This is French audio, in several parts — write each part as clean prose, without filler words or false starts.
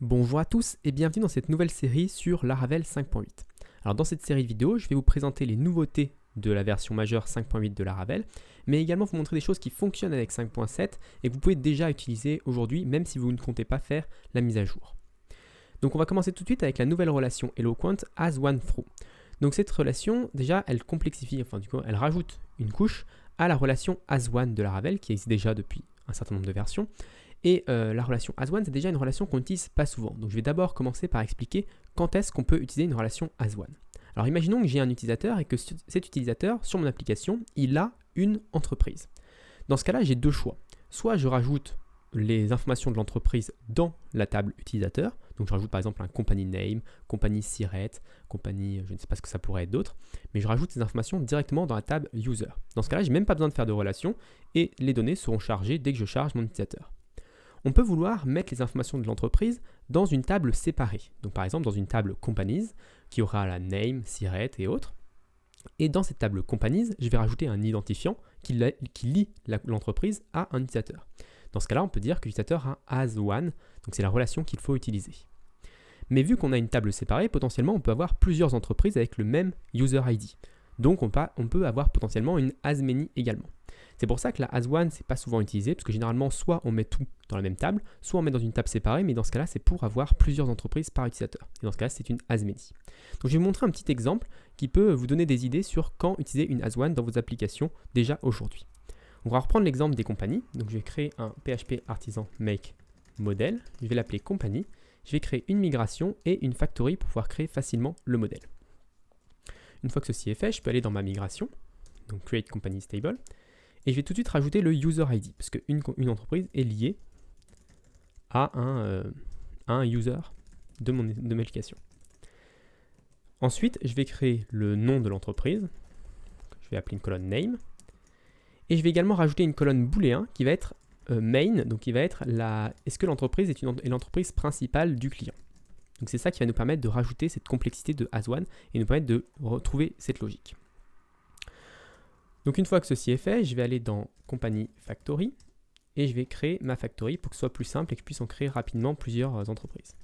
Bonjour à tous et bienvenue dans cette nouvelle série sur Laravel 5.8. Alors dans cette série de vidéos, je vais vous présenter les nouveautés de la version majeure 5.8 de Laravel, mais également vous montrer des choses qui fonctionnent avec 5.7 et que vous pouvez déjà utiliser aujourd'hui, même si vous ne comptez pas faire la mise à jour. Donc on va commencer tout de suite avec la nouvelle relation Eloquent as one through. Donc cette relation, déjà, elle complexifie, elle rajoute une couche à la relation as one de Laravel qui existe déjà depuis un certain nombre de versions. Et la relation as one, c'est déjà une relation qu'on n'utilise pas souvent. Donc je vais d'abord commencer par expliquer quand est-ce qu'on peut utiliser une relation as one. Alors imaginons que j'ai un utilisateur et que cet utilisateur, sur mon application, il a une entreprise. Dans ce cas-là, j'ai deux choix. Soit je rajoute les informations de l'entreprise dans la table utilisateur. Donc je rajoute par exemple un company name, company siret, company, je ne sais pas ce que ça pourrait être d'autre, mais je rajoute ces informations directement dans la table user. Dans ce cas-là, je n'ai même pas besoin de faire de relation et les données seront chargées dès que je charge mon utilisateur. On peut vouloir mettre les informations de l'entreprise dans une table séparée. Donc par exemple dans une table companies qui aura la name, siret et autres. Et dans cette table companies, je vais rajouter un identifiant qui lie l'entreprise à un utilisateur. Dans ce cas-là, on peut dire que l'utilisateur a as one, donc c'est la relation qu'il faut utiliser. Mais vu qu'on a une table séparée, potentiellement on peut avoir plusieurs entreprises avec le même user ID. Donc on peut avoir potentiellement une as many également. C'est pour ça que la as one, c'est pas souvent utilisé, parce que généralement, soit on met tout dans la même table, soit on met dans une table séparée, mais dans ce cas-là, c'est pour avoir plusieurs entreprises par utilisateur. Et dans ce cas-là, c'est une as many. Donc je vais vous montrer un petit exemple qui peut vous donner des idées sur quand utiliser une as one dans vos applications déjà aujourd'hui. On va reprendre l'exemple des compagnies. Donc je vais créer un PHP artisan make modèle. Je vais l'appeler compagnie. Je vais créer une migration et une factory pour pouvoir créer facilement le modèle. Une fois que ceci est fait, je peux aller dans ma migration, donc create company stable. Et je vais tout de suite rajouter le user ID, parce qu'une entreprise est liée à un user de mon application. Ensuite, je vais créer le nom de l'entreprise. Je vais appeler une colonne name. Et je vais également rajouter une colonne booléen qui va être main, donc qui va être est-ce que l'entreprise est l'entreprise principale du client. Donc c'est ça qui va nous permettre de rajouter cette complexité de as one et nous permettre de retrouver cette logique. Donc une fois que ceci est fait, je vais aller dans Company Factory et je vais créer ma factory pour que ce soit plus simple et que je puisse en créer rapidement plusieurs entreprises.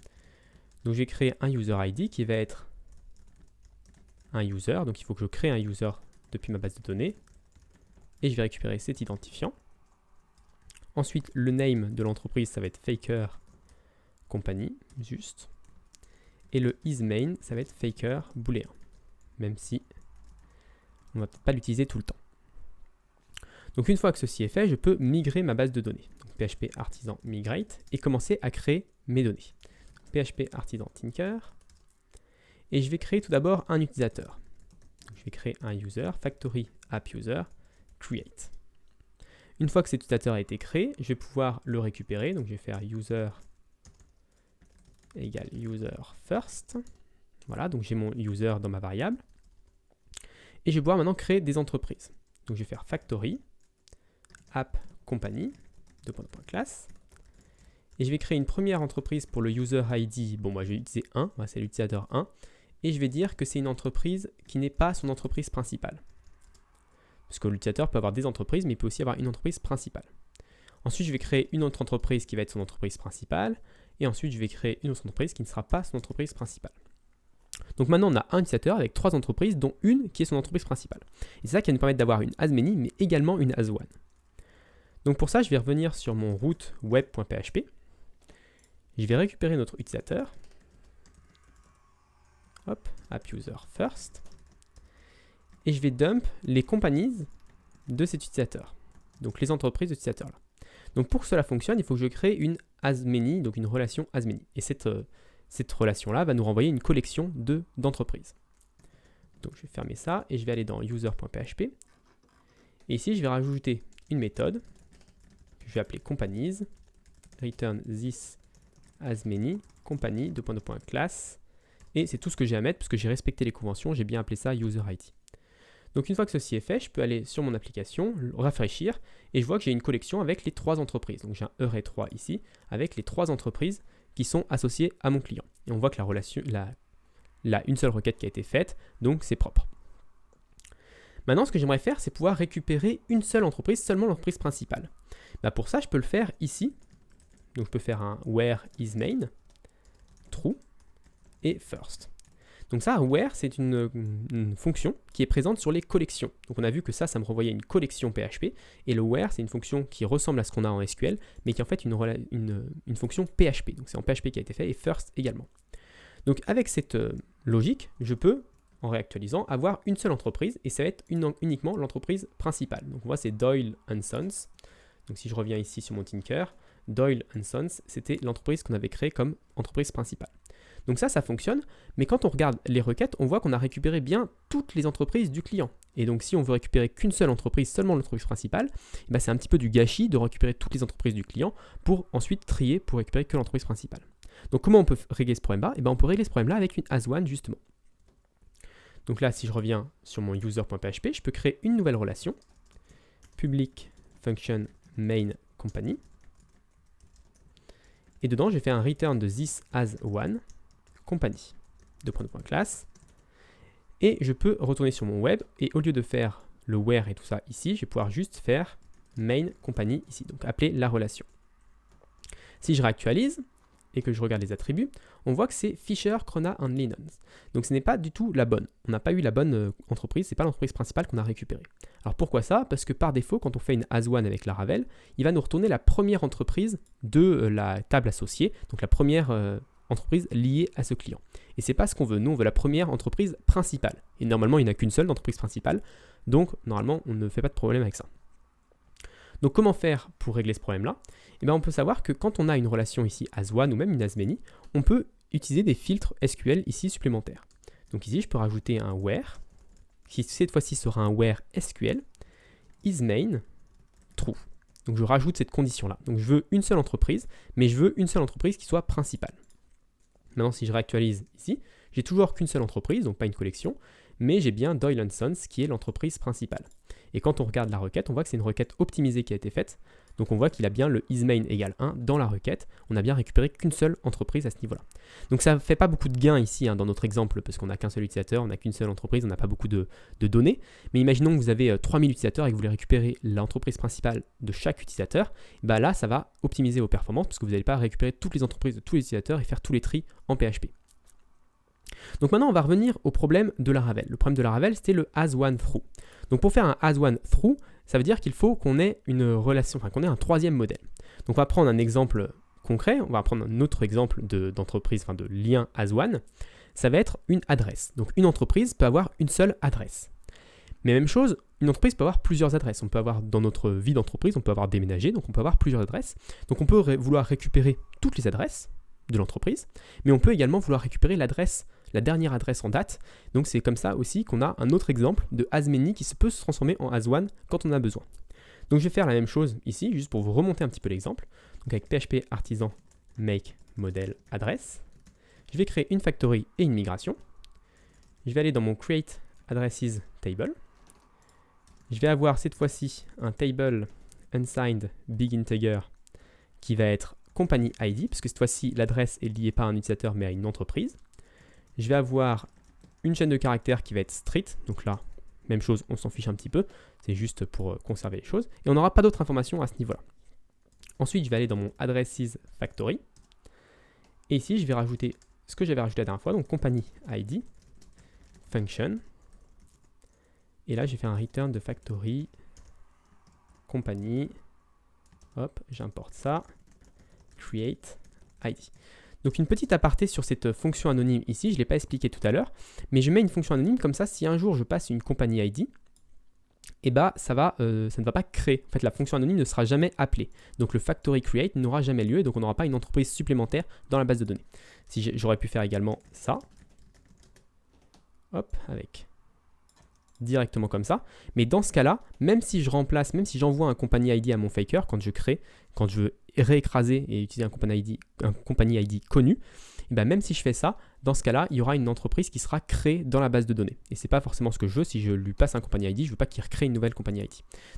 Donc je vais créer un user ID qui va être un user, donc il faut que je crée un user depuis ma base de données et je vais récupérer cet identifiant. Ensuite, le name de l'entreprise, ça va être Faker Company, juste. Et le isMain, ça va être Faker booléen, même si on ne va peut-être pas l'utiliser tout le temps. Donc une fois que ceci est fait, je peux migrer ma base de données. Donc, PHP artisan migrate et commencer à créer mes données. PHP artisan tinker. Et je vais créer tout d'abord un utilisateur. Donc, je vais créer un user, factory app user, create. Une fois que cet utilisateur a été créé, je vais pouvoir le récupérer. Donc je vais faire user égale user first. Voilà, donc j'ai mon user dans ma variable. Et je vais pouvoir maintenant créer des entreprises. Donc je vais faire factory app company, classe. Et je vais créer une première entreprise pour le user ID. Bon, moi je vais utiliser 1, c'est l'utilisateur 1. Et je vais dire que c'est une entreprise qui n'est pas son entreprise principale. Parce que l'utilisateur peut avoir des entreprises, mais il peut aussi avoir une entreprise principale. Ensuite, je vais créer une autre entreprise qui va être son entreprise principale. Et ensuite, je vais créer une autre entreprise qui ne sera pas son entreprise principale. Donc maintenant, on a un utilisateur avec 3 entreprises, dont une qui est son entreprise principale. Et c'est ça qui va nous permettre d'avoir une as many, mais également une as one. Donc pour ça, je vais revenir sur mon route web.php. Je vais récupérer notre utilisateur. Hop, app user first. Et je vais dump les companies de cet utilisateur. Donc les entreprises de cet utilisateur-là. Donc pour que cela fonctionne, il faut que je crée une as many, donc une relation as many. Et cette relation-là va nous renvoyer une collection d'entreprises. Donc je vais fermer ça et je vais aller dans user.php. Et ici, je vais rajouter une méthode que je vais appeler companies, return this as many, company, classe. Et c'est tout ce que j'ai à mettre parce que j'ai respecté les conventions, j'ai bien appelé ça user ID. Donc une fois que ceci est fait, je peux aller sur mon application, rafraîchir, et je vois que j'ai une collection avec les 3 entreprises. Donc j'ai un array3 ici, avec les 3 entreprises qui sont associées à mon client. Et on voit que la relation, une seule requête qui a été faite, donc c'est propre. Maintenant, ce que j'aimerais faire, c'est pouvoir récupérer une seule entreprise, seulement l'entreprise principale. Pour ça, je peux le faire ici. Donc je peux faire un where is main. true et first. Donc ça, where, c'est une fonction qui est présente sur les collections. Donc on a vu que ça me renvoyait une collection PHP, et le where, c'est une fonction qui ressemble à ce qu'on a en SQL, mais qui est en fait une fonction PHP. Donc c'est en PHP qui a été fait, et first également. Donc avec cette logique, je peux, en réactualisant, avoir une seule entreprise, et ça va être uniquement l'entreprise principale. Donc on voit c'est Doyle & Sons. Donc si je reviens ici sur mon Tinker, Doyle & Sons, c'était l'entreprise qu'on avait créée comme entreprise principale. Donc ça fonctionne, mais quand on regarde les requêtes, on voit qu'on a récupéré bien toutes les entreprises du client. Et donc si on veut récupérer qu'une seule entreprise, seulement l'entreprise principale, c'est un petit peu du gâchis de récupérer toutes les entreprises du client pour ensuite trier pour récupérer que l'entreprise principale. Donc comment on peut régler ce problème-là? On peut régler ce problème-là avec une as1 justement. Donc là, si je reviens sur mon user.php, je peux créer une nouvelle relation, public function main company. Et dedans, j'ai fait un return de this as1 company, classe, et je peux retourner sur mon web, et au lieu de faire le where et tout ça ici, je vais pouvoir juste faire main company ici, donc appeler la relation. Si je réactualise, et que je regarde les attributs, on voit que c'est Fisher, Krona and Linens. Donc ce n'est pas du tout la bonne. On n'a pas eu la bonne entreprise, c'est pas l'entreprise principale qu'on a récupérée. Alors pourquoi ça? Parce que par défaut, quand on fait une as1 avec Laravel, il va nous retourner la première entreprise de la table associée, donc la première entreprise liée à ce client. Et c'est pas ce qu'on veut. Nous, on veut la première entreprise principale. Et normalement, il n'y en a qu'une seule d'entreprise principale. Donc normalement, on ne fait pas de problème avec ça. Donc comment faire pour régler ce problème-là? On peut savoir que quand on a une relation ici as1 ou même une as-many, on peut utiliser des filtres SQL ici supplémentaires. Donc ici, je peux rajouter un where, qui cette fois-ci sera un where SQL, isMain true. Donc je rajoute cette condition-là. Donc je veux une seule entreprise, mais je veux une seule entreprise qui soit principale. Maintenant, si je réactualise ici, j'ai toujours qu'une seule entreprise, donc pas une collection, mais j'ai bien Doyle & Sons qui est l'entreprise principale. Et quand on regarde la requête, on voit que c'est une requête optimisée qui a été faite. Donc on voit qu'il a bien le isMain égale 1 dans la requête. On a bien récupéré qu'une seule entreprise à ce niveau-là. Donc ça ne fait pas beaucoup de gains ici dans notre exemple, parce qu'on n'a qu'un seul utilisateur, on n'a qu'une seule entreprise, on n'a pas beaucoup de données. Mais imaginons que vous avez 3000 utilisateurs et que vous voulez récupérer l'entreprise principale de chaque utilisateur. Là, ça va optimiser vos performances, parce que vous n'allez pas récupérer toutes les entreprises de tous les utilisateurs et faire tous les tris en PHP. Donc maintenant, on va revenir au problème de Laravel. Le problème de Laravel, c'était le as1 through. Donc pour faire un as1 through, ça veut dire qu'il faut qu'on ait une relation, qu'on ait un troisième modèle. Donc on va prendre un exemple concret, on va prendre un autre exemple d'entreprise, de lien as1. Ça va être une adresse. Donc une entreprise peut avoir une seule adresse. Mais même chose, une entreprise peut avoir plusieurs adresses. On peut avoir, dans notre vie d'entreprise, on peut avoir déménagé, donc on peut avoir plusieurs adresses. Donc on peut vouloir récupérer toutes les adresses de l'entreprise, mais on peut également vouloir récupérer la dernière adresse en date. Donc c'est comme ça aussi qu'on a un autre exemple de as-many qui peut se transformer en as1 quand on a besoin. Donc je vais faire la même chose ici, juste pour vous remonter un petit peu l'exemple. Donc avec PHP artisan make model address, je vais créer une factory et une migration. Je vais aller dans mon create addresses table. Je vais avoir cette fois-ci un table unsigned big integer qui va être company ID, parce que cette fois-ci l'adresse est liée pas à un utilisateur mais à une entreprise. Je vais avoir une chaîne de caractères qui va être strict, donc là, même chose, on s'en fiche un petit peu, c'est juste pour conserver les choses, et on n'aura pas d'autres informations à ce niveau-là. Ensuite, je vais aller dans mon addresses factory, et ici, je vais rajouter ce que j'avais rajouté la dernière fois, donc company ID, function, et là, j'ai fait un return de factory, company, hop, j'importe ça, create ID. Donc une petite aparté sur cette fonction anonyme ici, je ne l'ai pas expliqué tout à l'heure, mais je mets une fonction anonyme comme ça, si un jour je passe une company ID, ça ne va pas créer. En fait, la fonction anonyme ne sera jamais appelée. Donc le factory create n'aura jamais lieu, et donc on n'aura pas une entreprise supplémentaire dans la base de données. Si j'aurais pu faire également ça, hop, avec directement comme ça. Mais dans ce cas-là, même si j'envoie un company ID à mon faker, quand je veux réécraser et utiliser un company ID connu, même si je fais ça, dans ce cas-là, il y aura une entreprise qui sera créée dans la base de données. Et ce n'est pas forcément ce que je veux. Si je lui passe un company ID, je ne veux pas qu'il recrée une nouvelle company ID.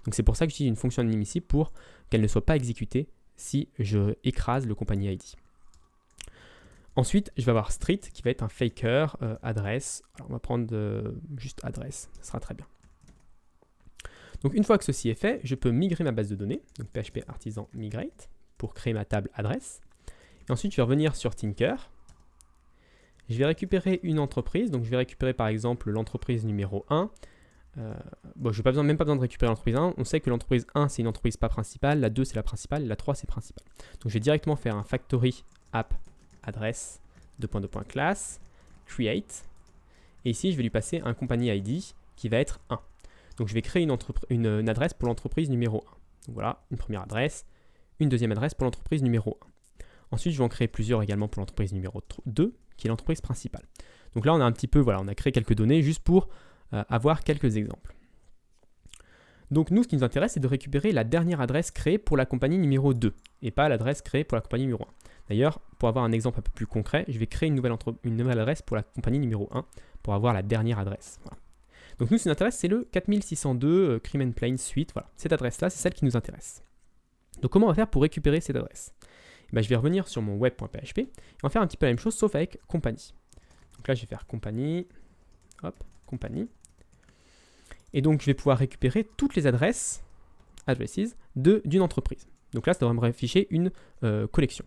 Donc c'est pour ça que j'utilise une fonction anonyme ici pour qu'elle ne soit pas exécutée si je écrase le company ID. Ensuite, je vais avoir street qui va être un faker, adresse. Alors, on va prendre juste adresse, ça sera très bien. Donc une fois que ceci est fait, je peux migrer ma base de données, donc PHP artisan migrate, pour créer ma table adresse. Et ensuite, je vais revenir sur Tinker, Je vais récupérer une entreprise, donc je vais récupérer par exemple l'entreprise numéro 1. Bon, je n'ai même pas besoin de récupérer l'entreprise 1. On sait que l'entreprise 1, c'est une entreprise pas principale, la 2, c'est la principale, et la 3, c'est principale. Donc je vais directement faire un factory app address class create. Et ici, je vais lui passer un company ID qui va être 1. Donc je vais créer une adresse pour l'entreprise numéro 1. Donc voilà, une première adresse, une deuxième adresse pour l'entreprise numéro 1. Ensuite, je vais en créer plusieurs également pour l'entreprise numéro 2, qui est l'entreprise principale. Donc là, on a un petit peu, voilà, on a créé quelques données juste pour avoir quelques exemples. Donc nous, ce qui nous intéresse, c'est de récupérer la dernière adresse créée pour la compagnie numéro 2 et pas l'adresse créée pour la compagnie numéro 1. D'ailleurs, pour avoir un exemple un peu plus concret, je vais créer une nouvelle adresse pour la compagnie numéro 1 pour avoir la dernière adresse. Voilà. Donc nous, ce qui nous intéresse, c'est le 4602 Crime and Plain Suite. Voilà. Cette adresse-là, c'est celle qui nous intéresse. Donc comment on va faire pour récupérer cette adresse? Je vais revenir sur mon web.php et on va faire un petit peu la même chose, sauf avec compagnie. Donc là, je vais faire compagnie, hop, compagnie. Et donc, je vais pouvoir récupérer toutes les adresses, d'une entreprise. Donc là, ça devrait me afficher une collection.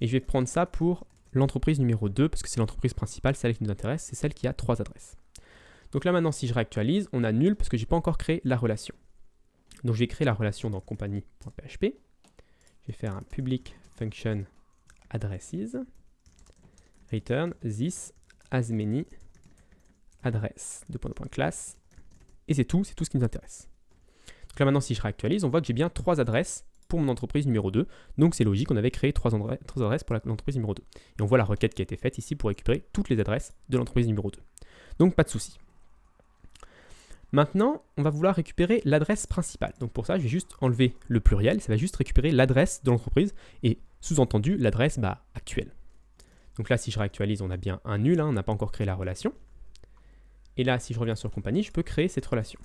Et je vais prendre ça pour l'entreprise numéro 2, parce que c'est l'entreprise principale, celle qui nous intéresse, c'est celle qui a 3 adresses. Donc là, maintenant, si je réactualise, on a nul, parce que je n'ai pas encore créé la relation. Donc, je vais créer la relation dans compagnie.php. Je vais faire un public function addresses, return this as many address, class. Et c'est tout ce qui nous intéresse. Donc là maintenant, si je réactualise, on voit que j'ai bien 3 adresses pour mon entreprise numéro 2. Donc c'est logique, on avait créé 3 adresses pour l'entreprise numéro 2. Et on voit la requête qui a été faite ici pour récupérer toutes les adresses de l'entreprise numéro 2. Donc pas de souci. Maintenant, on va vouloir récupérer l'adresse principale. Donc pour ça, je vais juste enlever le pluriel, ça va juste récupérer l'adresse de l'entreprise et sous-entendu l'adresse actuelle. Donc là, si je réactualise, on a bien un nul, on n'a pas encore créé la relation. Et là, si je reviens sur compagnie, je peux créer cette relation.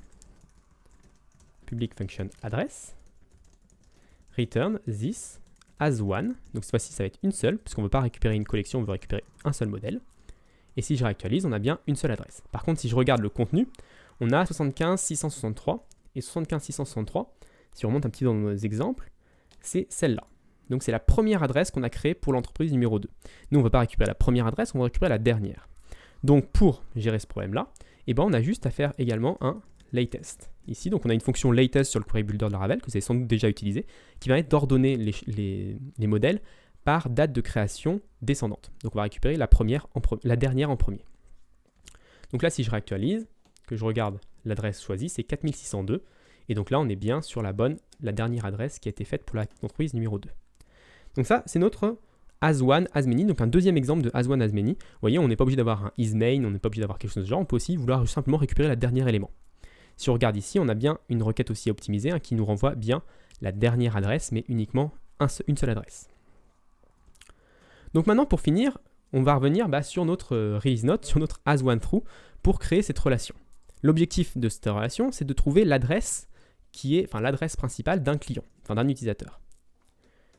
Public function address, return this as one. Donc cette fois-ci, ça va être une seule, puisqu'on ne veut pas récupérer une collection, on veut récupérer un seul modèle. Et si je réactualise, on a bien une seule adresse. Par contre, si je regarde le contenu, on a 75 663 et 75 663. Si on remonte un petit peu dans nos exemples, c'est celle-là. Donc c'est la première adresse qu'on a créée pour l'entreprise numéro 2. Nous, on ne veut pas récupérer la première adresse, on va récupérer la dernière. Donc pour gérer ce problème-là, on a juste à faire également un latest. Ici, donc on a une fonction latest sur le query builder de Laravel, que vous avez sans doute déjà utilisé, qui permet d'ordonner les modèles par date de création descendante. Donc on va récupérer la dernière en premier. Donc là, si je réactualise, que je regarde l'adresse choisie, c'est 4602. Et donc là, on est bien sur la dernière adresse qui a été faite pour l'entreprise numéro 2. Donc ça, c'est notre as one, as many, donc un deuxième exemple de as one, as many. Vous voyez, on n'est pas obligé d'avoir un isMain, on n'est pas obligé d'avoir quelque chose de ce genre, on peut aussi vouloir simplement récupérer le dernier élément. Si on regarde ici, on a bien une requête aussi optimisée qui nous renvoie bien la dernière adresse, mais uniquement une seule adresse. Donc maintenant, pour finir, on va revenir sur notre release note, sur notre as one through, pour créer cette relation. L'objectif de cette relation, c'est de trouver l'adresse l'adresse principale d'un client, d'un utilisateur.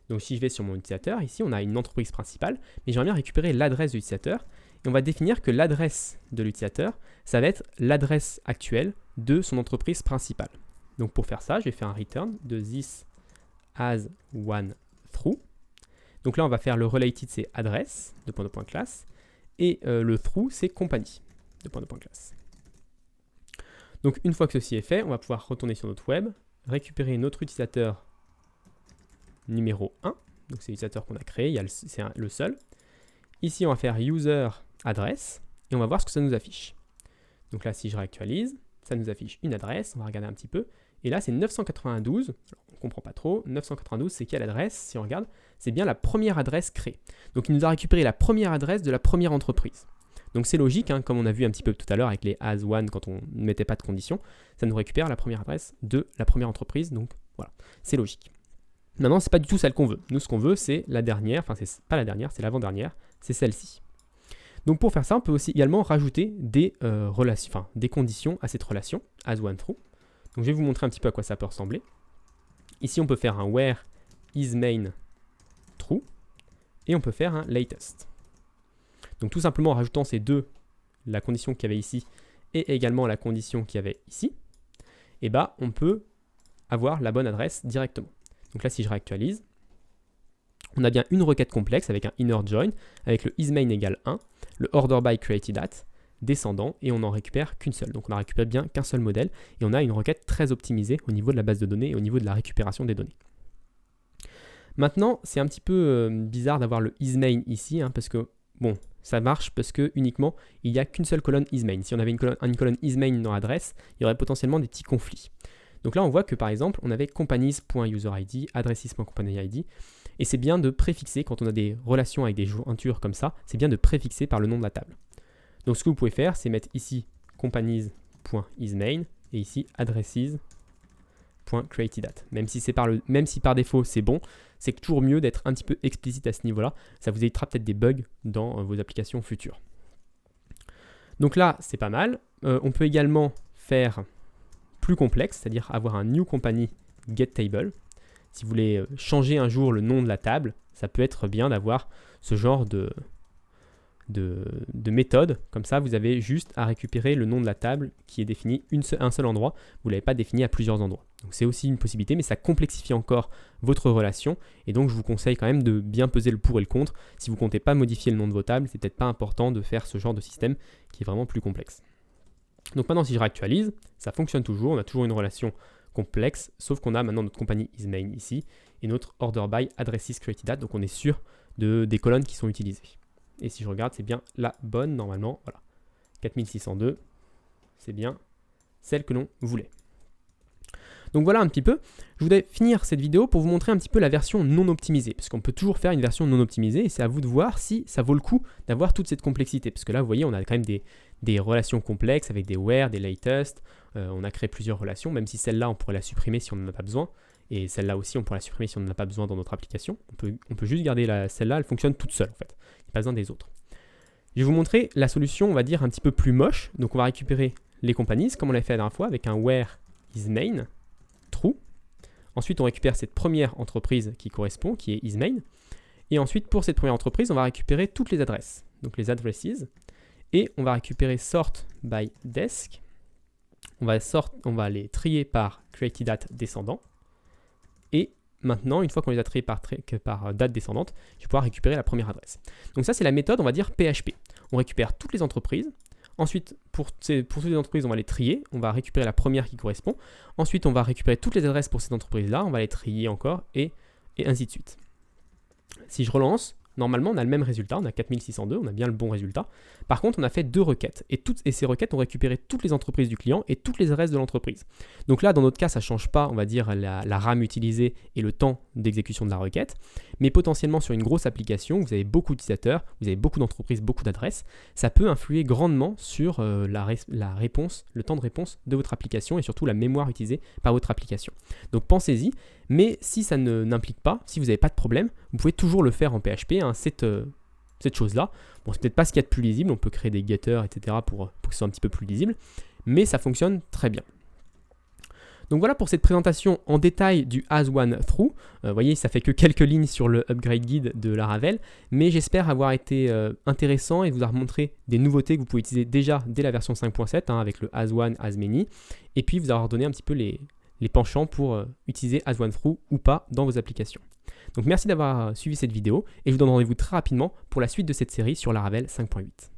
Donc si je vais sur mon utilisateur, ici on a une entreprise principale, mais j'aimerais bien récupérer l'adresse de l'utilisateur, et on va définir que l'adresse de l'utilisateur, ça va être l'adresse actuelle de son entreprise principale. Donc pour faire ça, je vais faire un return de this as one through. Donc là on va faire le related, c'est adresse, class, et le through, c'est compagnie, class. Donc une fois que ceci est fait, on va pouvoir retourner sur notre web, récupérer notre utilisateur numéro 1, donc c'est l'utilisateur qu'on a créé, c'est le seul. Ici, on va faire user adresse et on va voir ce que ça nous affiche. Donc là, si je réactualise, ça nous affiche une adresse, on va regarder un petit peu. Et là, c'est 992, alors, on ne comprend pas trop. 992, c'est quelle adresse? Si on regarde, c'est bien la première adresse créée. Donc il nous a récupéré la première adresse de la première entreprise. Donc c'est logique, comme on a vu un petit peu tout à l'heure avec les as one quand on ne mettait pas de condition, ça nous récupère la première adresse de la première entreprise. Donc voilà, c'est logique. Maintenant, ce n'est pas du tout celle qu'on veut. Nous, ce qu'on veut, c'est la dernière, enfin, c'est pas la dernière, c'est l'avant-dernière, c'est celle-ci. Donc, pour faire ça, on peut aussi également rajouter des conditions à cette relation, as one through. Donc, je vais vous montrer un petit peu à quoi ça peut ressembler. Ici, on peut faire un where isMain true et on peut faire un latest. Donc, tout simplement en rajoutant ces deux, la condition qu'il y avait ici et également la condition qu'il y avait ici, on peut avoir la bonne adresse directement. Donc là, si je réactualise, on a bien une requête complexe avec un inner join, avec le isMain égale 1, le order by created at descendant et on n'en récupère qu'une seule. Donc on n'en récupère bien qu'un seul modèle et on a une requête très optimisée au niveau de la base de données et au niveau de la récupération des données. Maintenant, c'est un petit peu bizarre d'avoir le isMain ici, parce que, bon, ça marche parce que uniquement, il n'y a qu'une seule colonne isMain. Si on avait une colonne isMain dans l'adresse, il y aurait potentiellement des petits conflits. Donc là, on voit que par exemple, on avait companies.userid, addresses.companyid, et c'est bien de préfixer, quand on a des relations avec des jointures comme ça, c'est bien de préfixer par le nom de la table. Donc ce que vous pouvez faire, c'est mettre ici companies.isMain et ici addresses.createdAt. Même si par défaut c'est bon, c'est toujours mieux d'être un petit peu explicite à ce niveau-là. Ça vous évitera peut-être des bugs dans vos applications futures. Donc là, c'est pas mal. On peut également faire plus complexe, c'est-à-dire avoir un new company getTable. Si vous voulez changer un jour le nom de la table, ça peut être bien d'avoir ce genre de méthode. Comme ça, vous avez juste à récupérer le nom de la table qui est défini un seul endroit. Vous ne l'avez pas défini à plusieurs endroits. Donc c'est aussi une possibilité, mais ça complexifie encore votre relation. Et donc je vous conseille quand même de bien peser le pour et le contre. Si vous ne comptez pas modifier le nom de vos tables, c'est peut-être pas important de faire ce genre de système qui est vraiment plus complexe. Donc maintenant, si je réactualise, ça fonctionne toujours. On a toujours une relation complexe, sauf qu'on a maintenant notre compagnie isMain ici et notre order by addresses created at. Donc on est sûr des colonnes qui sont utilisées. Et si je regarde, c'est bien la bonne normalement. Voilà, 4602, c'est bien celle que l'on voulait. Donc voilà un petit peu. Je voulais finir cette vidéo pour vous montrer un petit peu la version non optimisée. Parce qu'on peut toujours faire une version non optimisée et c'est à vous de voir si ça vaut le coup d'avoir toute cette complexité. Parce que là, vous voyez, on a quand même des relations complexes avec des where, des latest. On a créé plusieurs relations, même si celle-là, on pourrait la supprimer si on n'en a pas besoin. Et celle-là aussi, on pourrait la supprimer si on n'en a pas besoin dans notre application. On peut juste garder celle-là, elle fonctionne toute seule en fait. Il n'y a pas besoin des autres. Je vais vous montrer la solution, on va dire, un petit peu plus moche. Donc on va récupérer les companies, comme on l'a fait la dernière fois, avec un where isMain, true. Ensuite, on récupère cette première entreprise qui correspond, qui est isMain. Et ensuite, pour cette première entreprise, on va récupérer toutes les adresses. Donc les addresses. Et on va récupérer sort by desk. On va les trier par createdAt descendant. Et maintenant, une fois qu'on les a triés par date descendante, je vais pouvoir récupérer la première adresse. Donc ça, c'est la méthode, on va dire PHP. On récupère toutes les entreprises. Ensuite, pour toutes les entreprises, on va les trier. On va récupérer la première qui correspond. Ensuite, on va récupérer toutes les adresses pour cette entreprise-là. On va les trier encore et ainsi de suite. Si je relance, normalement, on a le même résultat. On a 4602, on a bien le bon résultat. Par contre, on a fait 2 requêtes. Et ces requêtes ont récupéré toutes les entreprises du client et toutes les adresses de l'entreprise. Donc là, dans notre cas, ça ne change pas, on va dire, la RAM utilisée et le temps d'exécution de la requête. Mais potentiellement, sur une grosse application, vous avez beaucoup d'utilisateurs, vous avez beaucoup d'entreprises, beaucoup d'adresses. Ça peut influer grandement sur la réponse, le temps de réponse de votre application et surtout la mémoire utilisée par votre application. Donc pensez-y. Mais si ça n'implique pas, si vous n'avez pas de problème, vous pouvez toujours le faire en PHP, cette chose-là. Bon, c'est peut-être pas ce qu'il y a de plus lisible, on peut créer des getters, etc. pour que ce soit un petit peu plus lisible, mais ça fonctionne très bien. Donc voilà pour cette présentation en détail du as-one-through. Vous voyez, ça fait que quelques lignes sur le upgrade guide de Laravel, mais j'espère avoir été intéressant et vous avoir montré des nouveautés que vous pouvez utiliser déjà dès la version 5.7 avec le as-one, as-many, et puis vous avoir donné un petit peu les penchants pour utiliser as-one-through ou pas dans vos applications. Donc merci d'avoir suivi cette vidéo et je vous donne rendez-vous très rapidement pour la suite de cette série sur Laravel 5.8.